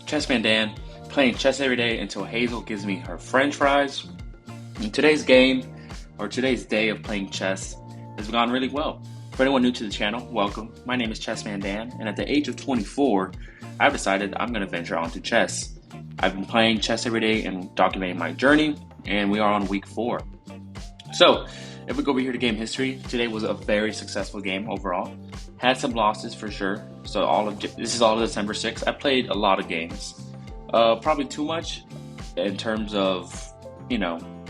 Chessman Dan, playing chess every day until Hazel gives me her french fries. And today's game, or today's day of playing chess, has gone really well. For anyone new to the channel, welcome. My name is Chessman Dan, and at the age of 24, I've decided I'm going to venture onto chess. I've been playing chess every day and documenting my journey, and we are on week 4. So, if we go over here to game history, today was a very successful game overall. Had some losses for sure. So this is all of December 6th. I played a lot of games. Probably too much in terms of,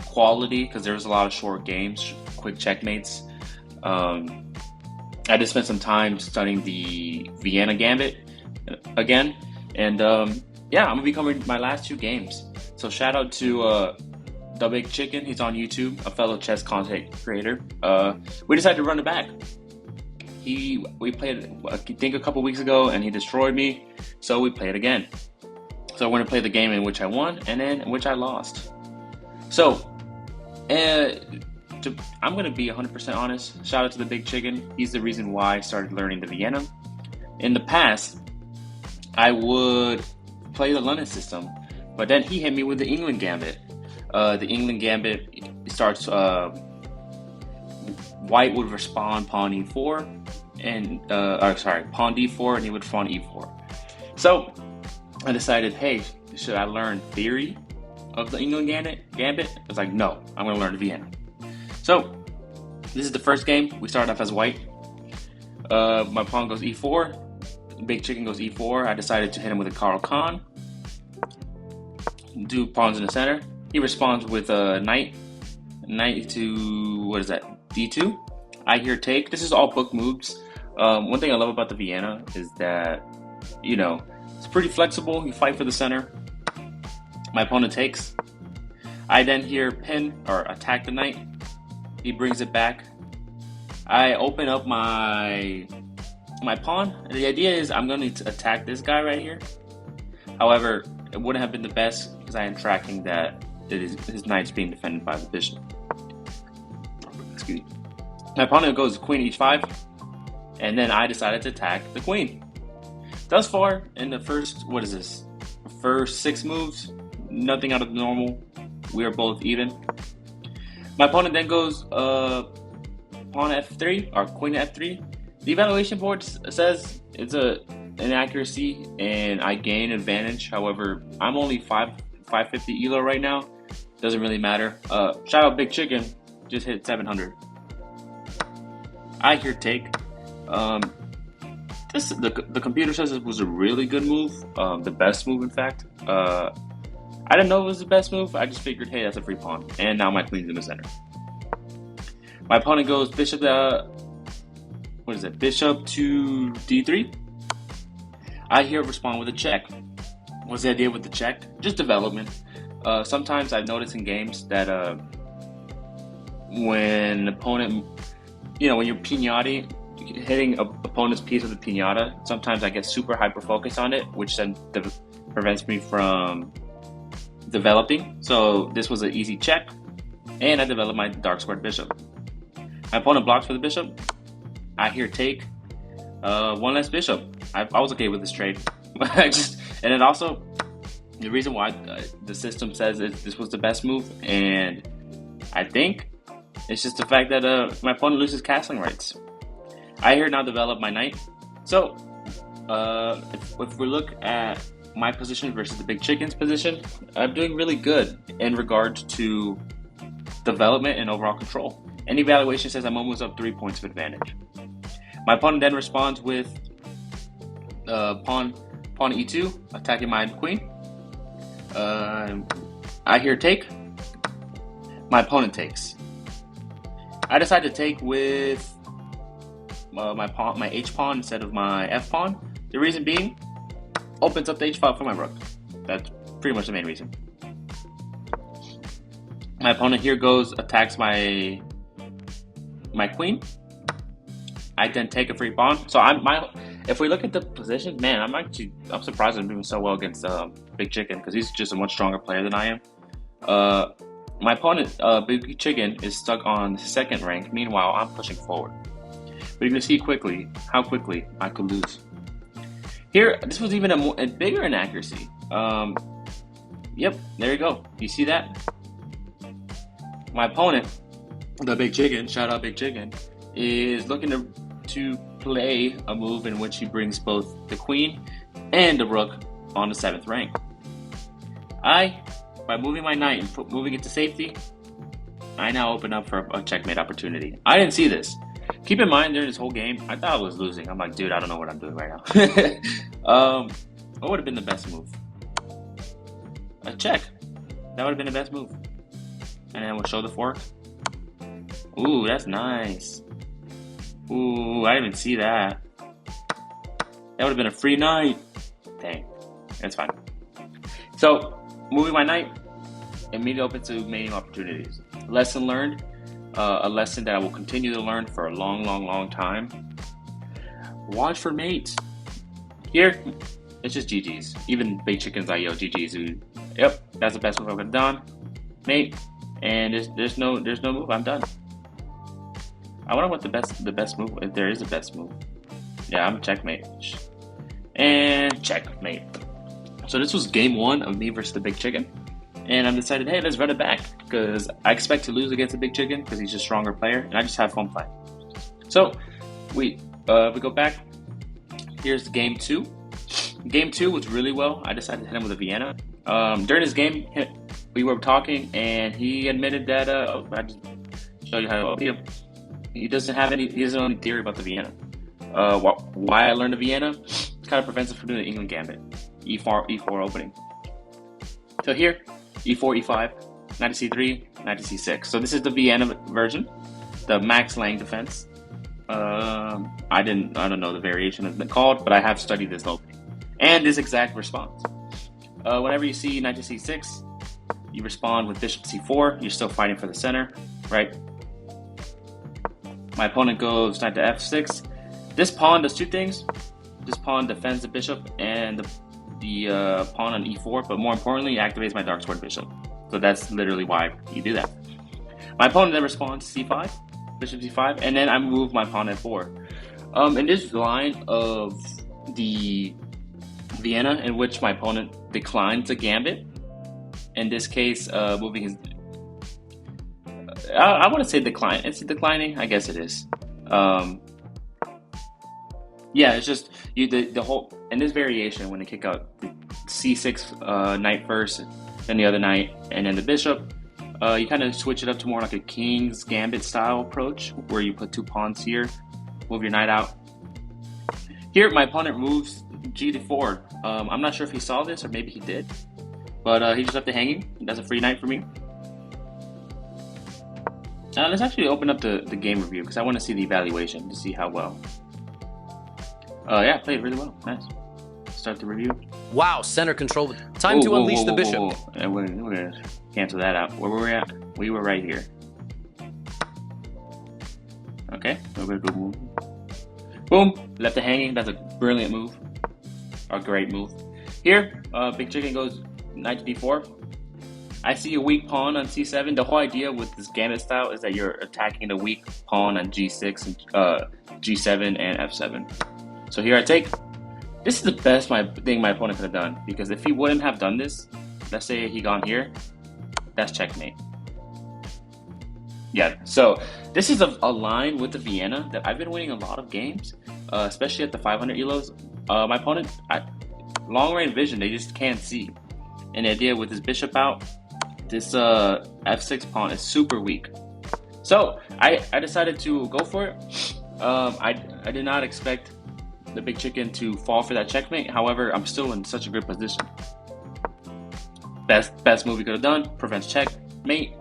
quality, because there was a lot of short games, quick checkmates. I just spent some time studying the Vienna Gambit again. And yeah, I'm going to be covering my last 2 games. So shout out to DaBigChicken. He's on YouTube, a fellow chess content creator. We decided to run it back. We played, I think, a couple weeks ago, and he destroyed me. So we played again. So I'm going to play the game in which I won and then in which I lost. So I'm going to be 100% honest. Shout out to DaBigChicken. He's the reason why I started learning the Vienna. In the past, I would play the London system, but then he hit me with the England Gambit. The England Gambit starts, white would respond pawn e4, and pawn d4, and he would pawn e4. So I decided, hey, should I learn theory of the England Gambit? I was like, no, I'm going to learn the Vienna. So this is the first game. We start off as white. My pawn goes e4. Big Chicken goes e4. I decided to hit him with a Carl Khan. Do pawns in the center. He responds with a knight to, what is that, d2. I hear take. This is all book moves. One thing I love about the Vienna is that, it's pretty flexible. You fight for the center. My opponent takes. I then hear pin or attack the knight. He brings it back. I open up my pawn. And the idea is I'm going to attack this guy right here. However, it wouldn't have been the best because I am tracking that his knight's being defended by the bishop. Excuse me. My opponent goes queen h5, and then I decided to attack the queen. Thus far, in the first 6 moves, nothing out of the normal. We are both even. My opponent then goes pawn f3 or queen f3. The evaluation board says it's an inaccuracy and I gain advantage. However, I'm only 550 elo right now. Doesn't really matter. Shout out Big Chicken, just hit 700. I hear take. The computer says it was a really good move, the best move in fact. I didn't know it was the best move. I just figured, hey, that's a free pawn, and now my queen's in the center. My opponent goes bishop. Bishop to d3. I hear respond with a check. What's the idea with the check? Just development. Sometimes I've noticed in games that when opponent, when you're pinata, hitting opponent's piece with a pinata, sometimes I get super hyper focused on it, which then prevents me from developing. So this was an easy check, and I developed my dark squared bishop. My opponent blocks for the bishop. I hear take. One less bishop. I was okay with this trade. And then also, the reason why the system says this was the best move, and I think it's just the fact that my opponent loses castling rights. I here now develop my knight. So if we look at my position versus the Big Chicken's position, I'm doing really good in regards to development and overall control. And evaluation says I'm almost up 3 points of advantage. My opponent then responds with pawn e2, attacking my queen. I hear take. My opponent takes. I decide to take with my h pawn instead of my f pawn. The reason being, opens up the h file for my rook. That's pretty much the main reason. My opponent here attacks my queen. I then take a free pawn. So if we look at the position, man, I'm surprised I'm doing so well against Big Chicken, because he's just a much stronger player than I am. My opponent, Big Chicken, is stuck on 2nd rank. Meanwhile, I'm pushing forward. But you can see how quickly I could lose. Here, this was even a bigger inaccuracy. Yep, there you go. You see that? My opponent, the Big Chicken, shout out Big Chicken, is looking to play a move in which he brings both the queen and the rook on the 7th rank. By moving my knight and moving it to safety, I now open up for a checkmate opportunity. I didn't see this. Keep in mind, during this whole game, I thought I was losing. I'm like, dude, I don't know what I'm doing right now. What would have been the best move? A check. That would have been the best move. And then we'll show the fork. Ooh, that's nice. Ooh, I didn't even see that. That would have been a free knight. Dang, that's fine. So, moving my knight, immediately open to mating opportunities. Lesson learned, a lesson that I will continue to learn for a long time. Watch for mates. Here, it's just GG's. Even Big Chicken's like, yo, GG's. Yep, that's the best move I've ever done. Mate, and there's no move. I'm done. I wonder what the best move, if there is a best move. Yeah, I'm a checkmate. And checkmate. So this was game 1 of me versus the Big Chicken. And I decided, hey, let's run it back. Because I expect to lose against the Big Chicken because he's a stronger player. And I just have fun playing. So, we go back. Here's game 2. Game 2 was really well. I decided to hit him with a Vienna. During this game, we were talking, and he admitted that, I just show you how to he doesn't have any theory about the Vienna. Why I learned the Vienna? It's kind of prevents us from doing the England Gambit. E4 opening. So here, E4, E5, knight to C3, knight to C6. So this is the Vienna version, the Max Lang defense. I don't know the variation it's been called, but I have studied this opening. And this exact response. Whenever you see knight to C6, you respond with bishop to C4. You're still fighting for the center, right? My opponent goes knight to F6. This pawn does 2 things. This pawn defends the bishop and the pawn on E4, but more importantly, it activates my dark sword bishop. So that's literally why you do that. My opponent then responds to C5, bishop C5, and then I move my pawn F4. In this line of the Vienna, in which my opponent declines a gambit, in this case, moving his... I want to say decline. It's declining. I guess it is. Yeah, it's just the whole in this variation when they kick out the C6 knight first, then the other knight, and then the bishop. You kind of switch it up to more like a king's gambit style approach, where you put 2 pawns here, move your knight out. Here, my opponent moves G to 4. I'm not sure if he saw this or maybe he did, but he just left it hanging. That's a free knight for me. Let's actually open up the game review because I want to see the evaluation to see how well. Yeah, played really well. Nice. Start the review. Wow, center control. Time to unleash the bishop. And we're going to cancel that out. Where were we at? We were right here. Okay, we're going to go move. Boom, left it hanging. That's a brilliant move. A great move. Here, Big Chicken goes knight to D4. I see a weak pawn on C7. The whole idea with this gambit style is that you're attacking the weak pawn on G6, and G7, and F7. So here I take. This is the best thing my opponent could have done, because if he wouldn't have done this, let's say he gone here, that's checkmate. Yeah, so this is a line with the Vienna that I've been winning a lot of games, especially at the 500 elos. My opponent, long range vision, they just can't see. And the idea with this bishop out, this F6 pawn is super weak. So I decided to go for it. I did not expect the Big Chicken to fall for that checkmate. However, I'm still in such a good position. Best move we could have done, prevents checkmate.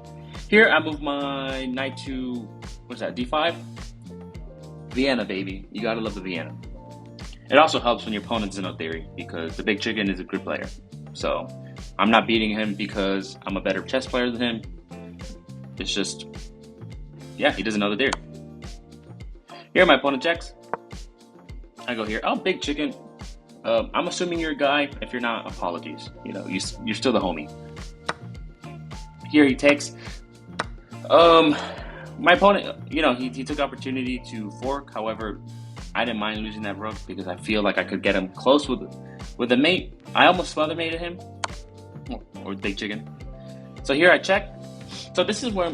Here I move my knight to, what's that, D5? Vienna, baby. You gotta love the Vienna. It also helps when your opponent's in a theory, because the Big Chicken is a good player. So I'm not beating him because I'm a better chess player than him. It's just, yeah, he doesn't know the theory. Here my opponent checks. I go here. Oh, Big Chicken. I'm assuming you're a guy. If you're not, apologies. You know, you're still the homie. Here he takes. My opponent, you know, he took opportunity to fork. However, I didn't mind losing that rook because I feel like I could get him close with a mate. I almost smother mated him, or big chicken. So here I check. So this is where,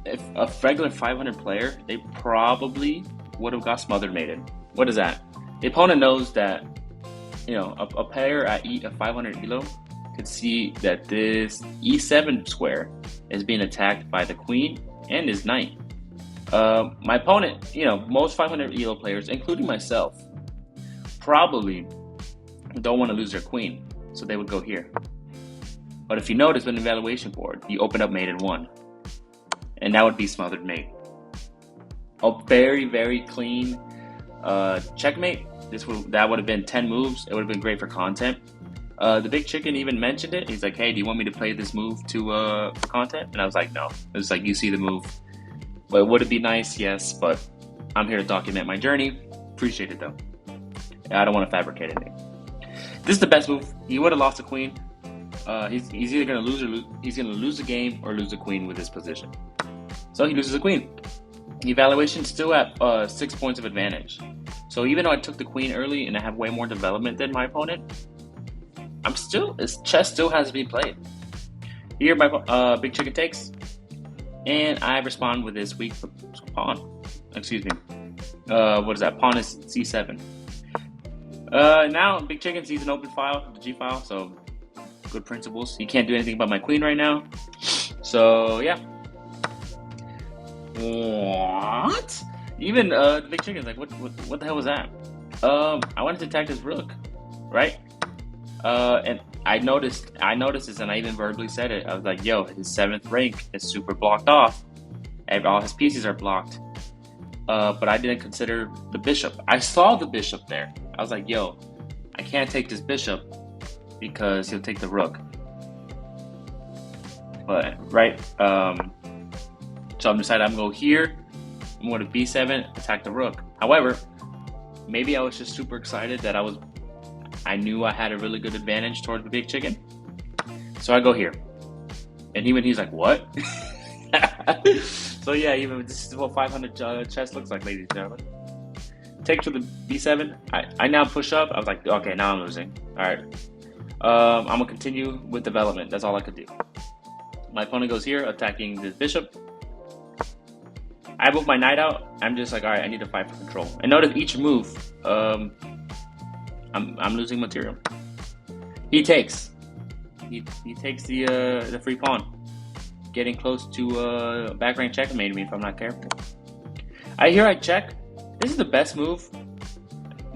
if a regular 500 player, they probably would have got smothered mated. What is that? The opponent knows that, you know, a player at a 500 elo could see that this e7 square is being attacked by the queen and his knight. My opponent, you know, most 500 elo players, including myself, probably don't want to lose their queen, so they would go here. But if you notice on the evaluation board, you open up mate and 1, and that would be smothered mate. A very, very clean checkmate. That would have been 10 moves. It would have been great for content. The big chicken even mentioned it. He's like, "Hey, do you want me to play this move for content?" And I was like, "No." It's like, you see the move. But would it be nice? Yes, but I'm here to document my journey. Appreciate it though. I don't want to fabricate anything. This is the best move. He would have lost the queen. He's either gonna he's gonna lose the game or lose the queen with this position. So he loses the queen. The evaluation still at 6 points of advantage. So even though I took the queen early and I have way more development than my opponent, his chess still has to be played. Here my big chicken takes, and I respond with this weak pawn. Excuse me. What is that? Pawn is c7. Now big chicken sees an open file, the g file, so good principles. He can't do anything about my queen right now. So yeah. What? Even the big chicken's like, what the hell was that? I wanted to attack this rook, right? And I noticed this, and I even verbally said it. I was like, yo, his 7th rank is super blocked off. All his pieces are blocked. But I didn't consider the bishop. I saw the bishop there. I was like, yo, I can't take this bishop because he'll take the rook. But, right? So I'm decided I'm going to go here. I'm going to b7, attack the rook. However, maybe I was just super excited that I knew I had a really good advantage towards the big chicken. So I go here. And he's like, what? So yeah, even this is what 500 chess looks like, ladies and gentlemen. Take to the b7. I now push up. I was like, okay, now I'm losing. All right. I'm going to continue with development. That's all I could do. My opponent goes here, attacking the bishop. I move my knight out. I'm just like, all right, I need to fight for control. And notice each move, I'm losing material. He takes. He takes the free pawn, getting close to back rank checkmate me if I'm not careful. I check. This is the best move,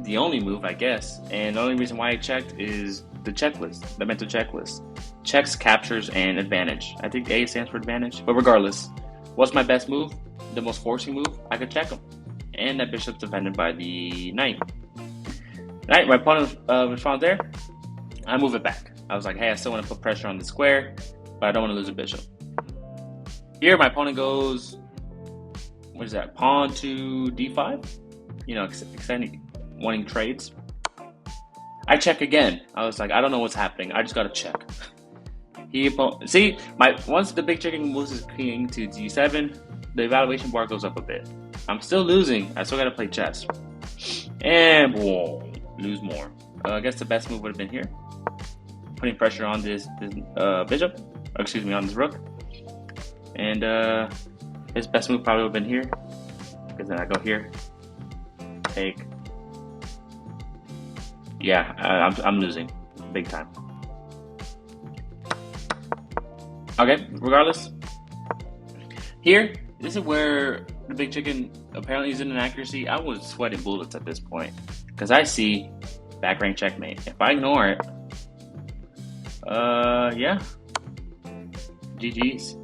the only move, I guess. And the only reason why I checked is the checklist, the mental checklist. Checks, captures, and advantage. I think A stands for advantage, but regardless, what's my best move? The most forcing move? I could check him, and that bishop's defended by the knight. Right, my opponent responds there. I move it back. I was like, hey, I still want to put pressure on the square, but I don't want to lose a bishop. Here, my opponent goes, what is that? Pawn to d5. You know, extending, wanting trades. I check again. I was like, I don't know what's happening. I just gotta check. Once the big chicken moves his king to d7, the evaluation bar goes up a bit. I'm still losing. I still gotta play chess. And whoa, lose more. I guess the best move would have been here, putting pressure on this bishop, or excuse me, on this rook. And his best move probably would have been here, because then I go here, take. Yeah, I'm losing big time. Okay, regardless. Here, this is where the big chicken apparently is in an accuracy. I was sweating bullets at this point because I see back rank checkmate. If I ignore it, yeah, GG's.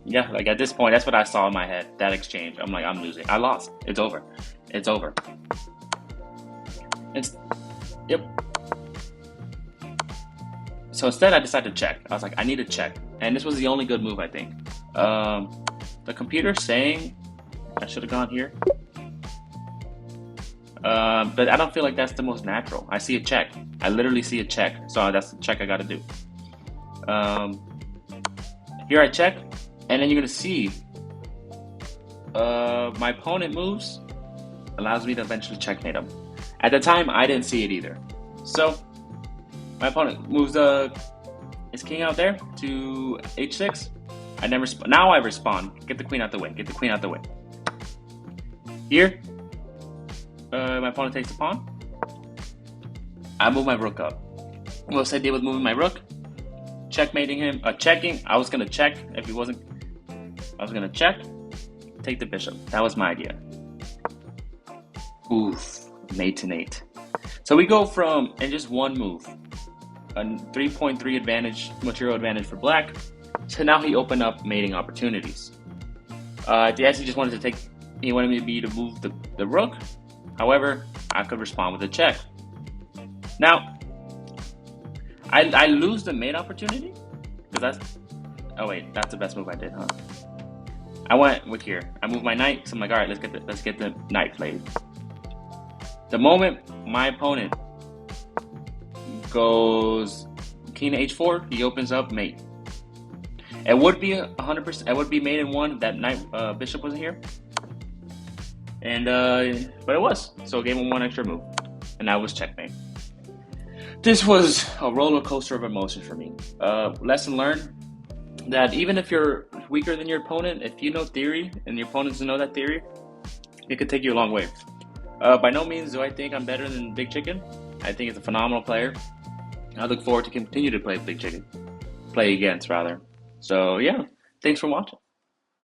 Yeah, like at this point, that's what I saw in my head. That exchange, I'm like, I'm losing. I lost. It's over. It's over. Yep. So instead, I decided to check. I was like, I need to check. And this was the only good move, I think. The computer saying I should have gone here. But I don't feel like that's the most natural. I see a check. I literally see a check. So that's the check I got to do. Here I check. And then you're going to see My opponent moves, allows me to eventually checkmate him. At the time, I didn't see it either. So my opponent moves his king out there to h6. I never. Now I respond. Get the queen out the way. Get the queen out the way. Here, my opponent takes the pawn. I move my rook up. What I did was moving my rook, checkmating him, checking. I was gonna check if he wasn't. I was gonna check, take the bishop. That was my idea. Oof, mate to Nate. So we go from in just one move, a 3.3 advantage, material advantage for black. So now he opened up mating opportunities. Yes, he just wanted to take. He wanted me to move the rook. However, I could respond with a check. Now, I lose the mate opportunity because that's. Oh wait, that's the best move I did, huh? I went with here. I moved my knight, so I'm like, all right, let's get the knight played. The moment my opponent goes king to h4, he opens up mate. It would be 100%. It would be mate in one if that knight bishop wasn't here. And but it was. So it gave him one extra move, and that was checkmate. This was a roller coaster of emotions for me. Lesson learned that even if you're weaker than your opponent, if you know theory and your opponent doesn't know that theory, it could take you a long way. By no means do I think I'm better than Big Chicken. I think it's a phenomenal player. I look forward to continue to play Big Chicken. Play against, rather. So yeah, thanks for watching.